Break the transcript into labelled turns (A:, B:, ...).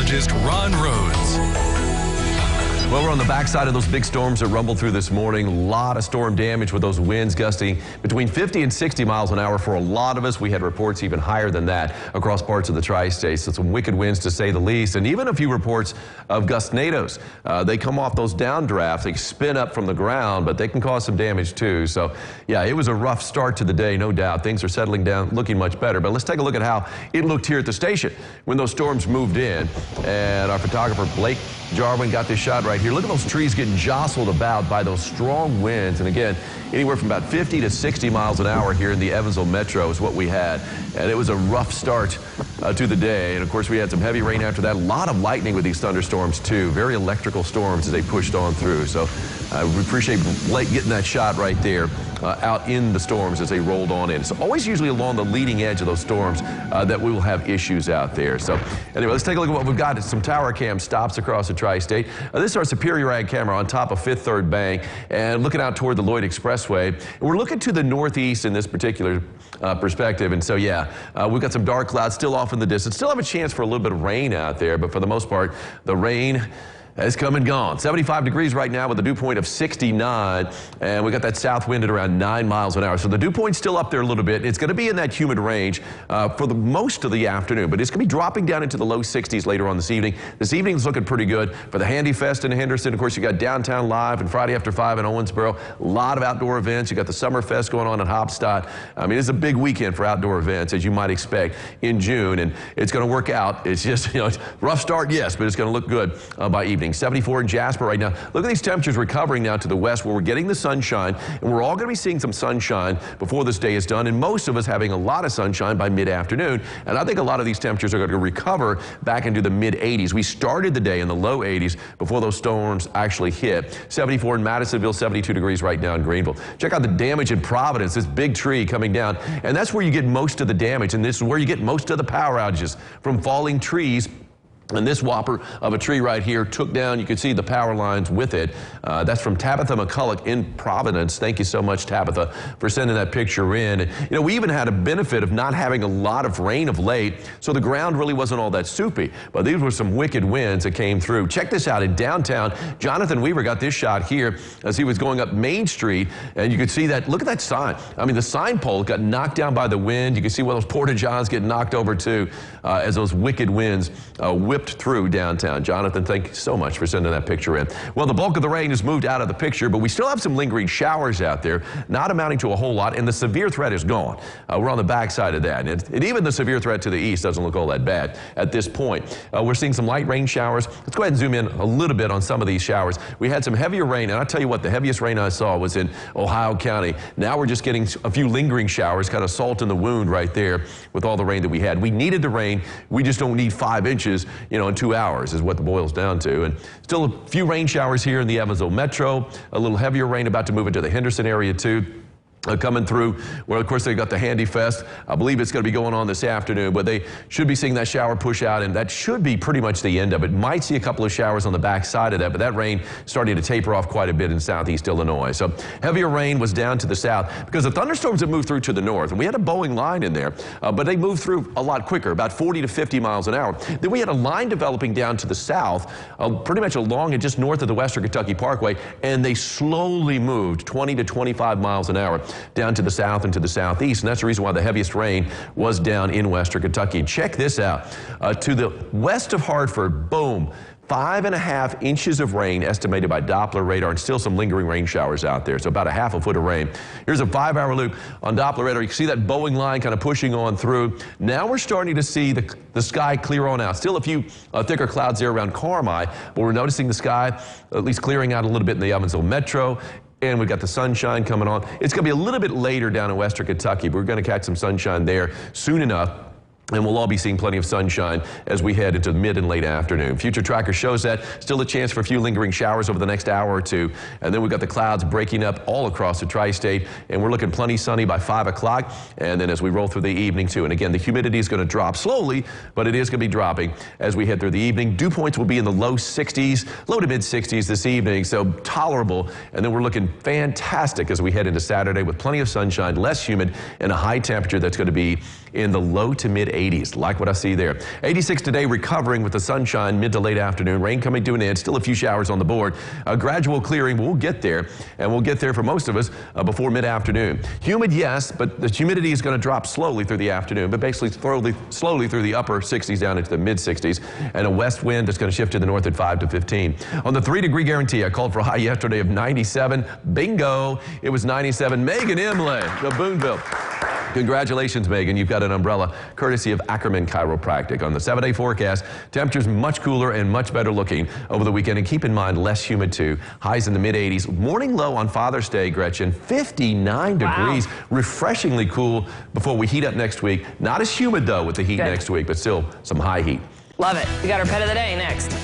A: meteorologist Ron Rhodes.
B: Well, we're on the backside of those big storms that rumbled through this morning. A lot of storm damage with those winds gusting between 50 and 60 miles an hour for a lot of us. We had reports even higher than that across parts of the tri-states. So some wicked winds to say the least, and even a few reports of gustnadoes. They come off those downdrafts. They spin up from the ground, but they can cause some damage too. So yeah, it was a rough start to the day, no doubt. Things are settling down, looking much better. But let's take a look at how it looked here at the station when those storms moved in. And our photographer Blake Jarwin got this shot right here. Look at those trees getting jostled about by those strong winds. And again, anywhere from about 50 to 60 miles an hour here in the Evansville Metro is what we had. And it was a rough start to the day. And of course, we had some heavy rain after that. A lot of lightning with these thunderstorms too. Very electrical storms as they pushed on through. So we appreciate Blake getting that shot right there out in the storms as they rolled on in. It's always usually along the leading edge of those storms that we will have issues out there. So anyway, let's take a look at what we've got. It's some tower cam stops across the tri-state. This is our Superior Ag camera on top of Fifth Third Bank and looking out toward the Lloyd Expressway. And we're looking to the northeast in this particular perspective. And so, yeah, we've got some dark clouds still off in the distance. Still have a chance for a little bit of rain out there, but for the most part, the rain has come and gone. 75 degrees right now with a dew point of 69, and we got that south wind at around 9 miles an hour. So the dew point's still up there a little bit. It's going to be in that humid range for the most of the afternoon, but it's going to be dropping down into the low 60s later on this evening. This evening's looking pretty good for the Handy Fest in Henderson. Of course, you got Downtown Live and Friday After 5 in Owensboro. A lot of outdoor events. You got the Summer Fest going on in Hopstadt. I mean, it's a big weekend for outdoor events, as you might expect in June, and it's going to work out. It's just, you know, it's a rough start, yes, but it's going to look good by evening. 74 in Jasper right now. Look at these temperatures recovering now to the west where we're getting the sunshine, and we're all going to be seeing some sunshine before this day is done, and most of us having a lot of sunshine by mid-afternoon. And I think a lot of these temperatures are going to recover back into the mid-80s. We started the day in the low 80s before those storms actually hit. 74 in Madisonville, 72 degrees right now in Greenville. Check out the damage in Providence, this big tree coming down, and that's where you get most of the damage, and this is where you get most of the power outages from falling trees. And this whopper of a tree right here took down, you can see the power lines with it. That's from Tabitha McCulloch in Providence. Thank you so much, Tabitha, for sending that picture in. And, you know, we even had a benefit of not having a lot of rain of late, so the ground really wasn't all that soupy. But these were some wicked winds that came through. Check this out in downtown. Jonathan Weaver got this shot here as he was going up Main Street, and you could see that. Look at that sign. I mean, the sign pole got knocked down by the wind. You can see where those porta-johns get knocked over too as those wicked winds whipped through downtown. Jonathan, thank you so much for sending that picture in. Well, the bulk of the rain has moved out of the picture, but we still have some lingering showers out there, not amounting to a whole lot, and the severe threat is gone. We're on the backside of that, and even the severe threat to the east doesn't look all that bad at this point. We're seeing some light rain showers. Let's go ahead and zoom in a little bit on some of these showers. We had some heavier rain, and I'll tell you what, the heaviest rain I saw was in Ohio County. Now we're just getting a few lingering showers, kind of salt in the wound right there with all the rain that we had. We needed the rain. We just don't need 5 inches, you know, in 2 hours is what it boils down to. And still a few rain showers here in the Evansville Metro. A little heavier rain about to move into the Henderson area too. Coming through. Well, of course, they got the Handy Fest. I believe it's going to be going on this afternoon, but they should be seeing that shower push out, and that should be pretty much the end of it. Might see a couple of showers on the back side of that, but that rain starting to taper off quite a bit in southeast Illinois. So heavier rain was down to the south because the thunderstorms had moved through to the north, and we had a Boeing line in there, but they moved through a lot quicker, about 40 to 50 miles an hour. Then we had a line developing down to the south, pretty much along and just north of the Western Kentucky Parkway, and they slowly moved 20 to 25 miles an hour down to the south and to the southeast, and that's the reason why the heaviest rain was down in Western Kentucky. Check this out. To the west of Hartford, boom, 5.5 inches of rain estimated by Doppler radar, and still some lingering rain showers out there, so about a half a foot of rain. Here's a 5-hour loop on Doppler radar. You can see that Boeing line kind of pushing on through. Now we're starting to see the sky clear on out. Still a few thicker clouds there around Carmi, but we're noticing the sky at least clearing out a little bit in the Evansville Metro. And we've got the sunshine coming on. It's going to be a little bit later down in Western Kentucky, but we're going to catch some sunshine there soon enough. And we'll all be seeing plenty of sunshine as we head into mid and late afternoon. Future Tracker shows that. Still a chance for a few lingering showers over the next hour or two. And then we've got the clouds breaking up all across the tri-state. And we're looking plenty sunny by 5 o'clock. And then as we roll through the evening too. And again, the humidity is going to drop slowly, but it is going to be dropping as we head through the evening. Dew points will be in the low 60s, low to mid 60s this evening. So tolerable. And then we're looking fantastic as we head into Saturday with plenty of sunshine, less humid, and a high temperature that's going to be in the low to mid 80s. Like what I see there. 86 today, recovering with the sunshine mid to late afternoon. Rain coming to an end. Still a few showers on the board. A gradual clearing. We'll get there, and we'll get there for most of us before mid-afternoon. Humid, yes, but the humidity is going to drop slowly through the afternoon, but basically slowly through the upper 60s down into the mid 60s, and a west wind that's going to shift to the north at 5 to 15. On the 3-degree guarantee, I called for a high yesterday of 97. Bingo! It was 97. Megan Imlay of Boonville. Congratulations, Megan. You've got an umbrella courtesy of Ackerman Chiropractic. On the 7-day forecast, temperatures much cooler and much better looking over the weekend. And keep in mind, less humid too. Highs in the mid 80s. Morning low on Father's Day, Gretchen, 59 degrees. Refreshingly cool before we heat up next week. Not as humid though with the heat next week, but still some high heat.
A: Love it. We got our pet of the day next.